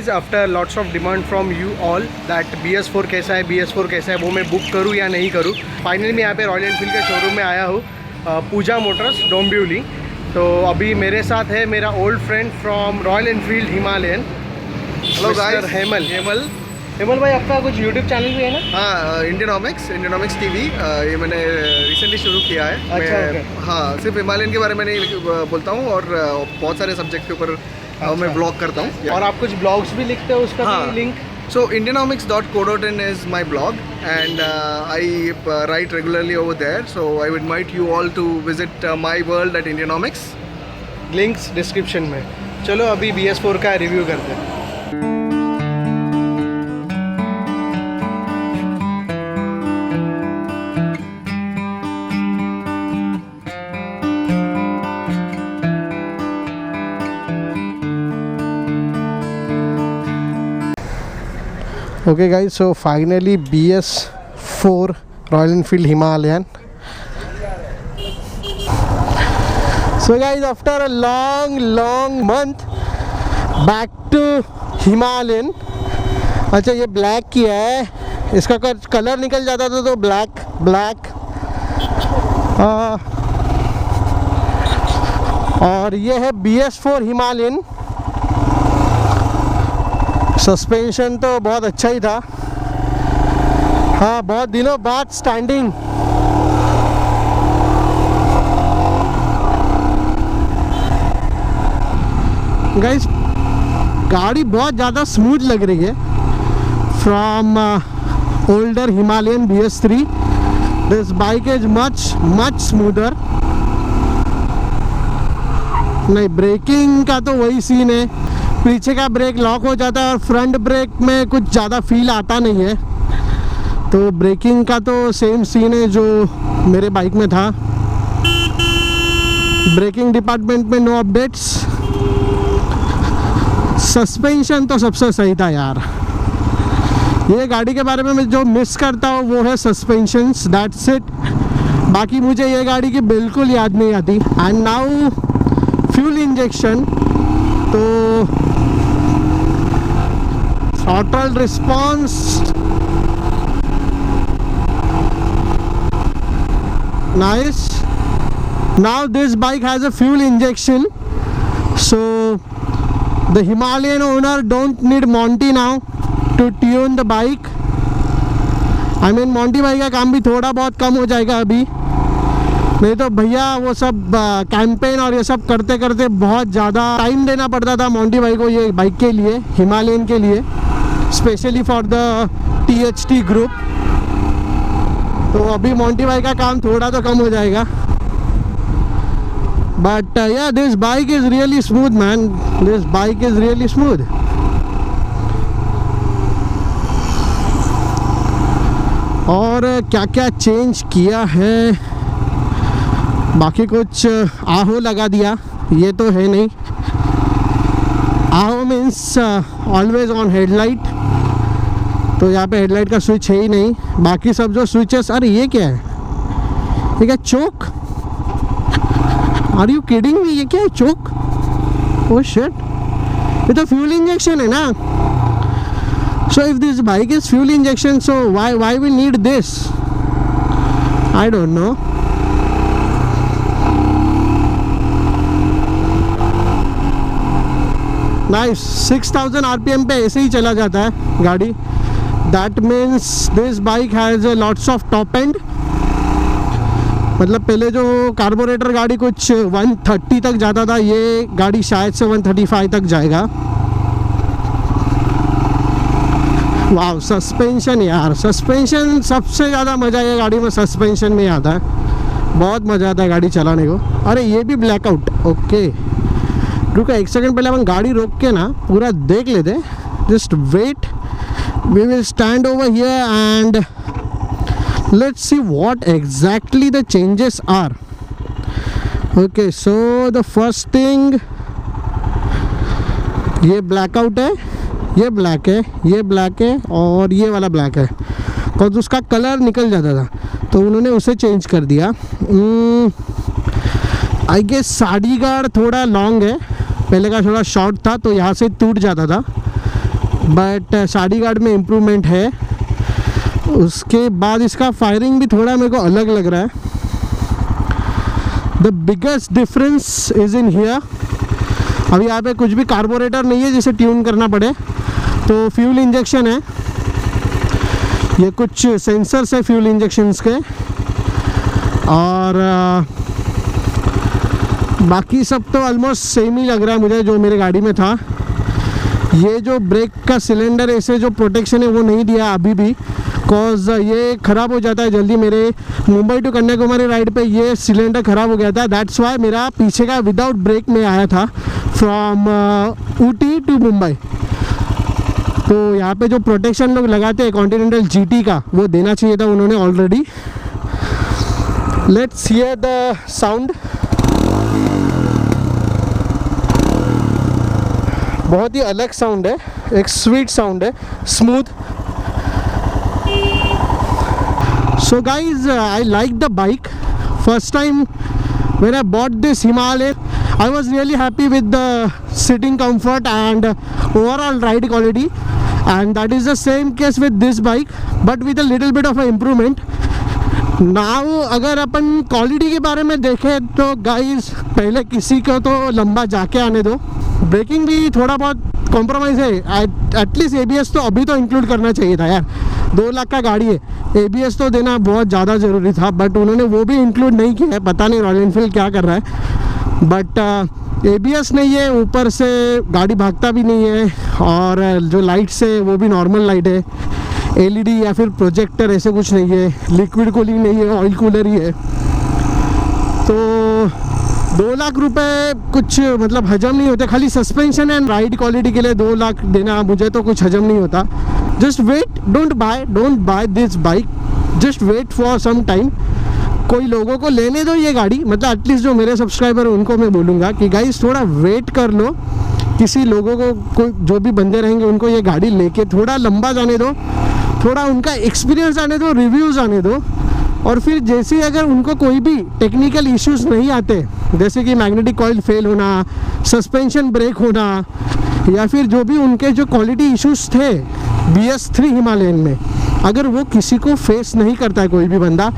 After lots of demand from you all that BS4 कैसा है, BS4 कैसा है, वो मैं बुक करूँ या नहीं करूँ। फाइनली मैं यहाँ पे रॉयल एनफील्ड के शोरूम में आया हूँ, पूजा मोटर्स डोंबिवली। तो अभी मेरे साथ है मेरा old friend from Royal Enfield Himalayan. Hello guys, Hemal भाई, आपका कुछ यूट्यूब चैनल भी है ना? हाँ, इंडियनॉमिक्स TV, ये मैंने रिसेंटली शुरू किया है। अच्छा, हाँ, सिर्फ हिमालयन के बारे में नहीं बोलता हूँ और बहुत सारे सब्जेक्ट के ऊपर मैं ब्लॉग करता हूँ। और आप कुछ ब्लॉग्स भी लिखते हो, उसका हाँ, भी link? So indianomics.co.in is my blog and I write regularly over there. So I would invite you all to visit my world at Indianomics. Links description में। चलो अभी BS4 का रिव्यू करते हैं। Okay guys, so finally BS4 Royal Enfield Himalayan. So guys, after a long month back to Himalayan. अच्छा, ये black किया है, इसका कलर निकल जाता था तो ब्लैक और ये है BS4 हिमालयन। सस्पेंशन तो बहुत अच्छा ही था। हाँ, बहुत दिनों बाद स्टैंडिंग। गाइस, गाड़ी बहुत ज़्यादा स्मूथ लग रही है from older Himalayan BS3। This bike is much smoother. नहीं, ब्रेकिंग का तो वही सीन है, पीछे का ब्रेक लॉक हो जाता है और फ्रंट ब्रेक में कुछ ज़्यादा फील आता नहीं है। तो ब्रेकिंग का तो सेम सीन है जो मेरे बाइक में था। ब्रेकिंग डिपार्टमेंट में नो अपडेट्स। सस्पेंशन तो सबसे सही था यार। ये गाड़ी के बारे में मैं जो मिस करता हूँ वो है सस्पेंशंस, दैट्स इट। बाकी मुझे ये गाड़ी की बिल्कुल याद नहीं आती। एंड नाउ फ्यूल इंजेक्शन, तो throttle response nice. Now this bike has a fuel injection, so the Himalayan owner don't need Monty now to tune the bike. I mean Monty भाई का काम भी थोड़ा बहुत कम हो जाएगा अभी, नहीं तो भैया वो सब कैंपेन और ये सब करते करते बहुत ज़्यादा टाइम देना पड़ता था मोंटी भाई को ये बाइक के लिए, हिमालयन के लिए, specially for the THT group. तो अभी मोंटी भाई का काम थोड़ा तो कम हो जाएगा। बट या, this bike is really smooth man, this bike is really smooth. और क्या क्या चेंज किया है, बाकी कुछ आहो लगा दिया, ये तो है नहीं। आहो मीन्स ऑलवेज ऑन हेडलाइट, तो यहाँ पे हेडलाइट का स्विच है ही नहीं। बाकी सब जो स्विचेस, अरे ये क्या है, ये क्या choke? Are you kidding me? ये क्या है चोक? ओह शिट, ये तो फ्यूल इंजेक्शन है ना। So if this bike is fuel injection, so why we need this? I don't know. Nice, 6000 RPM पे ऐसे ही चला जाता है गाड़ी। That means this bike has lots of top end. मतलब पहले जो कार्बोरेटर गाड़ी कुछ 130 तक जाता था, ये गाड़ी शायद से 135 तक जाएगा। वाह, सस्पेंशन यार, सस्पेंशन सबसे ज़्यादा मज़ा ये गाड़ी में सस्पेंशन में आता है। बहुत मज़ा आता है गाड़ी चलाने को। अरे ये भी ब्लैकआउट, ओके। रुको एक सेकंड, पहले अपन गाड़ी रोक के ना पूरा देख लेते। Just wait, we will stand over here and let's see what exactly the changes are. Okay, so the first thing, ये ब्लैकआउट है, ये ब्लैक है, ये ब्लैक है और ये वाला ब्लैक है। बिकॉज उसका कलर निकल जाता था तो उन्होंने उसे चेंज कर दिया। आई गेस साड़ी गार्ड थोड़ा लॉन्ग है, पहले का थोड़ा शॉर्ट था तो यहाँ से टूट जाता था, बट साडी गार्ड में इम्प्रूवमेंट है। उसके बाद इसका फायरिंग भी थोड़ा मेरे को अलग लग रहा है। The biggest difference is in here. अभी यहाँ पे कुछ भी कार्बोरेटर नहीं है जिसे ट्यून करना पड़े, तो फ्यूल इंजेक्शन है। ये कुछ सेंसर्स है फ्यूल इंजेक्शंस के, और बाकी सब तो ऑलमोस्ट सेम ही लग रहा है मुझे जो मेरे गाड़ी में था। ये जो ब्रेक का सिलेंडर ऐसे जो प्रोटेक्शन है वो नहीं दिया अभी भी, कॉज ये ख़राब हो जाता है जल्दी। मेरे मुंबई टू कन्याकुमारी राइड पे ये सिलेंडर ख़राब हो गया था, दैट्स वाई मेरा पीछे का विदाउट ब्रेक में आया था फ्रॉम ऊटी टू मुंबई। तो यहाँ पे जो प्रोटेक्शन लोग लगाते हैं कॉन्टिनेंटल जीटी का, वो देना चाहिए था उन्होंने already. Let's hear the sound. बहुत ही अलग साउंड है, एक स्वीट साउंड है, smooth. So guys, I like the bike. First time when I bought this Himalayan, I was really happy with the sitting comfort and overall ride quality, and that is the same case with this bike, but with a little bit of an improvement. Now अगर अपन quality के बारे में देखें तो guys पहले किसी को तो लंबा जाके आने दो। ब्रेकिंग भी थोड़ा बहुत कॉम्प्रोमाइज़ है, एटलीस्ट ABS तो अभी तो इंक्लूड करना चाहिए था यार। 2 लाख का गाड़ी है, ABS तो देना बहुत ज़्यादा ज़रूरी था, बट उन्होंने वो भी इंक्लूड नहीं किया है। पता नहीं रॉयल एनफील्ड क्या कर रहा है, बट ABS नहीं है, ऊपर से गाड़ी भागता भी नहीं है, और जो लाइट्स है वो भी नॉर्मल लाइट है, LED या फिर प्रोजेक्टर ऐसे कुछ नहीं है, लिक्विड कूलिंग नहीं है, ऑयल कूलर ही है। तो 2 लाख रुपए कुछ मतलब हजम नहीं होते। खाली सस्पेंशन एंड राइड क्वालिटी के लिए 2 लाख देना मुझे तो कुछ हजम नहीं होता। Just wait, don't buy this bike, just wait for some time. कोई लोगों को लेने दो ये गाड़ी, मतलब एटलीस्ट जो मेरे सब्सक्राइबर हैं उनको मैं बोलूँगा कि गाइस थोड़ा वेट कर लो। किसी लोगों को कोई जो भी बंदे रहेंगे उनको ये गाड़ी लेके थोड़ा लंबा जाने दो, थोड़ा उनका एक्सपीरियंस आने दो, रिव्यूज़ आने दो, और फिर जैसे अगर उनको कोई भी टेक्निकल इश्यूज नहीं आते, जैसे कि मैग्नेटिक कॉइल फेल होना, सस्पेंशन ब्रेक होना, या फिर जो भी उनके जो क्वालिटी इश्यूज थे BS3 हिमालयन में, अगर वो किसी को फेस नहीं करता है कोई भी बंदा,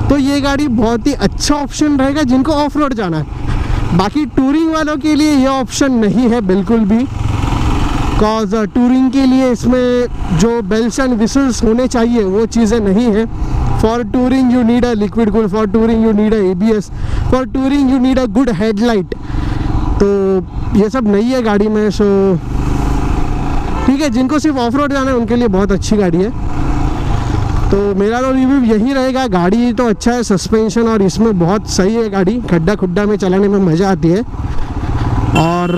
तो ये गाड़ी बहुत ही अच्छा ऑप्शन रहेगा जिनको ऑफ रोड जाना है। बाकी टूरिंग वालों के लिए ये ऑप्शन नहीं है बिल्कुल भी, कॉज टूरिंग के लिए इसमें जो बेल्स एंड विसल्स होने चाहिए वो चीज़ें नहीं है। For touring you need a liquid cool, for touring you need a ABS, for touring you need a good headlight. तो ये सब नहीं है गाड़ी में। सो ठीक है, जिनको सिर्फ ऑफ रोड जाना है उनके लिए बहुत अच्छी गाड़ी है। तो मेरा तो रिव्यू यही रहेगा। गाड़ी तो अच्छा है, सस्पेंशन और इसमें बहुत सही है गाड़ी, खड्डा खुड्डा में चलाने में मज़ा आती है। और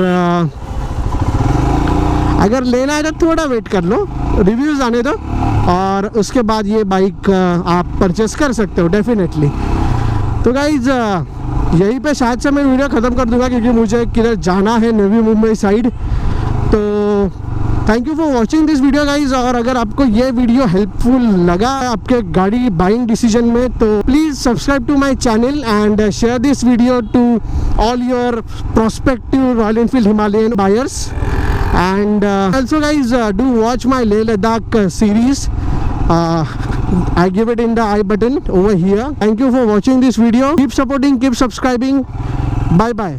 अगर लेना है तो थोड़ा वेट कर लो, रिव्यूज़ आने दो, और उसके बाद ये बाइक आप परचेस कर सकते हो डेफिनेटली। तो गाइज यहीं पे शायद से मैं वीडियो ख़त्म कर दूंगा, क्योंकि मुझे किधर जाना है, नवी मुंबई साइड। तो thank you for watching this video guys. और अगर आपको ये वीडियो हेल्पफुल लगा आपके गाड़ी बाइंग डिसीजन में, तो please subscribe to my channel and share this video to all your prospective Royal Enfield Himalayan buyers. And also guys, do watch my Leh Ladakh series. I give it in the I button over here. Thank you for watching this video. Keep supporting, keep subscribing. Bye bye.